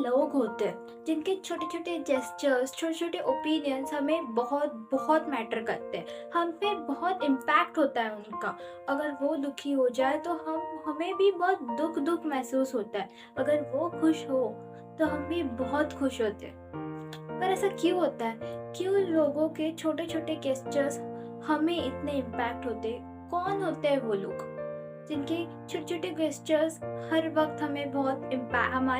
लोग होते हैं जिनके छोटे छोटे जेस्चर्स, छोटे छोटे ओपिनियंस हमें बहुत बहुत मैटर करते हैं। हम पे बहुत इम्पैक्ट होता है उनका। अगर वो दुखी हो जाए तो हमें भी बहुत दुख दुख महसूस होता है। अगर वो खुश हो तो हम भी बहुत खुश होते हैं। पर ऐसा क्यों होता है? क्यों लोगों के छोटे छोटे गेस्चर्स हमें इतने इम्पैक्ट होते हैं? कौन होते हैं वो लोग जिनके छोटे छोटे गेस्चर्स हर वक्त हमारे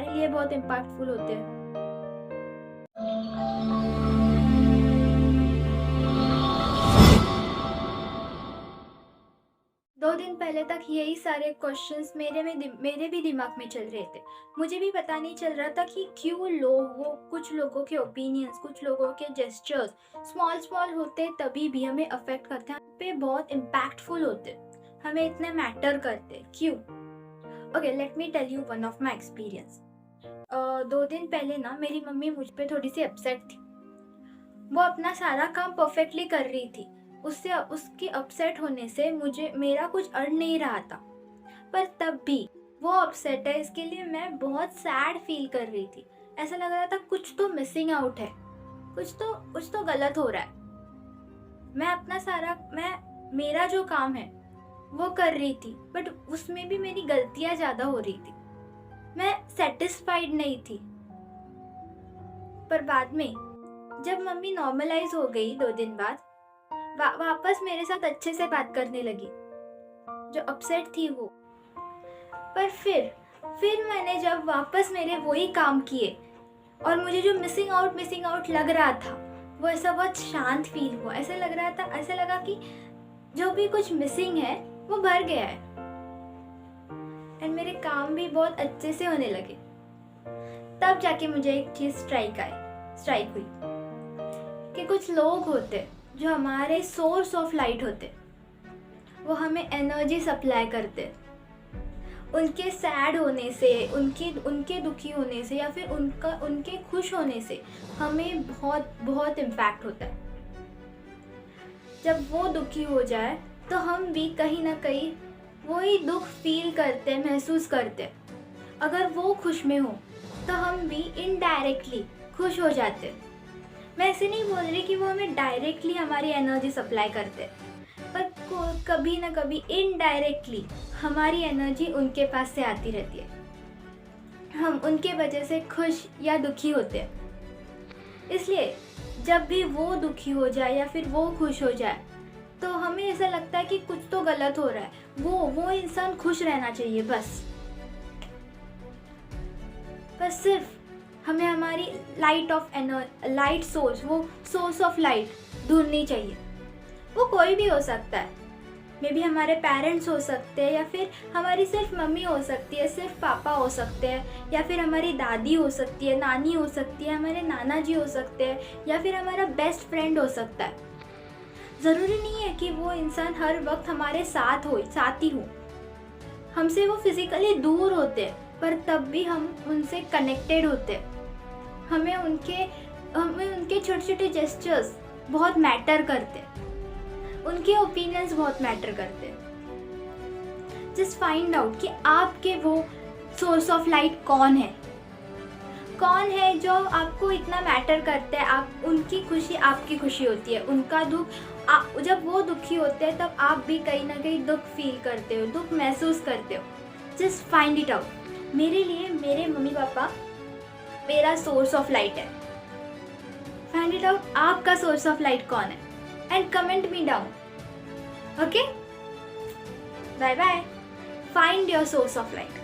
लिए बहुत इम्पैक्टफुल होते हैं? दो दिन पहले तक यही सारे क्वेश्चंस मेरे भी दिमाग में चल रहे थे। मुझे भी पता नहीं चल रहा था कि क्यों कुछ लोगों के ओपिनियंस, कुछ लोगों के जेस्चर्स स्मॉल स्मॉल होते तभी भी हमें अफेक्ट करते हैं, हम पे बहुत इम्पैक्टफुल होते, हमें इतने मैटर करते क्यों? Okay, let me tell you one of my experience. 2 दिन पहले ना मेरी मम्मी मुझ पे थोड़ी सी अपसेट थी। वो अपना सारा काम परफेक्टली कर रही थी। उससे उसके अपसेट होने से मुझे मेरा कुछ अड़ नहीं रहा था। पर तब भी वो अपसेट है, इसके लिए मैं बहुत सैड फील कर रही थी। ऐसा लग रहा था कुछ तो मिसिंग आउट है, कुछ तो गलत हो रहा है। मैं मेरा जो काम है वो कर रही थी, बट उसमें भी मेरी गलतियां ज्यादा हो रही थी। मैं सेटिस्फाइड नहीं थी। पर बाद में जब मम्मी नॉर्मलाइज हो गई 2 दिन बाद, वापस मेरे साथ अच्छे से बात करने लगी, जो अपसेट थी वो। पर फिर मैंने जब वापस मेरे वही काम किए और मुझे जो मिसिंग आउट लग रहा था, वो ऐसा बहुत शांत फील हुआ। ऐसा लगा कि जो भी कुछ मिसिंग है वो भर गया है। एंड मेरे काम भी बहुत अच्छे से होने लगे। तब जाके मुझे एक चीज स्ट्राइक हुई कि कुछ लोग होते जो हमारे सोर्स ऑफ लाइट होते, वो हमें एनर्जी सप्लाई करते। उनके सैड होने से, उनके दुखी होने से या फिर उनके खुश होने से हमें बहुत बहुत इम्पैक्ट होता है। जब वो दुखी हो जाए तो हम भी कहीं ना कहीं वही दुख फील करते, महसूस करते। अगर वो खुश में हो तो हम भी इनडायरेक्टली खुश हो जाते। मैं ऐसे नहीं बोल रही कि वो हमें डायरेक्टली हमारी एनर्जी सप्लाई करते, पर कभी ना कभी इनडायरेक्टली हमारी एनर्जी उनके पास से आती रहती है। हम उनके वजह से खुश या दुखी होते हैं। इसलिए जब भी वो दुखी हो जाए या फिर वो खुश हो जाए तो हमें ऐसा लगता है कि कुछ तो गलत हो रहा है। वो इंसान खुश रहना चाहिए बस सिर्फ हमें हमारी लाइट सोर्स, वो सोर्स ऑफ लाइट ढूंढनी चाहिए। वो कोई भी हो सकता है। मे बी हमारे पेरेंट्स हो सकते हैं, या फिर हमारी सिर्फ मम्मी हो सकती है, सिर्फ पापा हो सकते हैं, या फिर हमारी दादी हो सकती है, नानी हो सकती है, हमारे नाना जी हो सकते हैं, या फिर हमारा बेस्ट फ्रेंड हो सकता है। ज़रूरी नहीं है कि वो इंसान हर वक्त हमारे साथ ही हो। हमसे वो फिजिकली दूर होते हैं, पर तब भी हम उनसे कनेक्टेड होते हैं। हमें उनके छोटे छोटे जेस्चर्स बहुत मैटर करते, उनके ओपिनियंस बहुत मैटर करते। जस्ट फाइंड आउट कि आपके वो सोर्स ऑफ लाइट कौन है जो आपको इतना मैटर करते हैं। आप उनकी खुशी आपकी खुशी होती है, उनका दुख जब वो दुखी होते हैं तब आप भी कहीं ना कहीं दुख फील करते हो, दुख महसूस करते हो। Just find it out. मेरे लिए मेरे मम्मी पापा मेरा सोर्स ऑफ लाइट है। फाइंड इट आउट, आपका सोर्स ऑफ लाइट कौन है, and comment me down. Okay, bye bye. Find your source of light.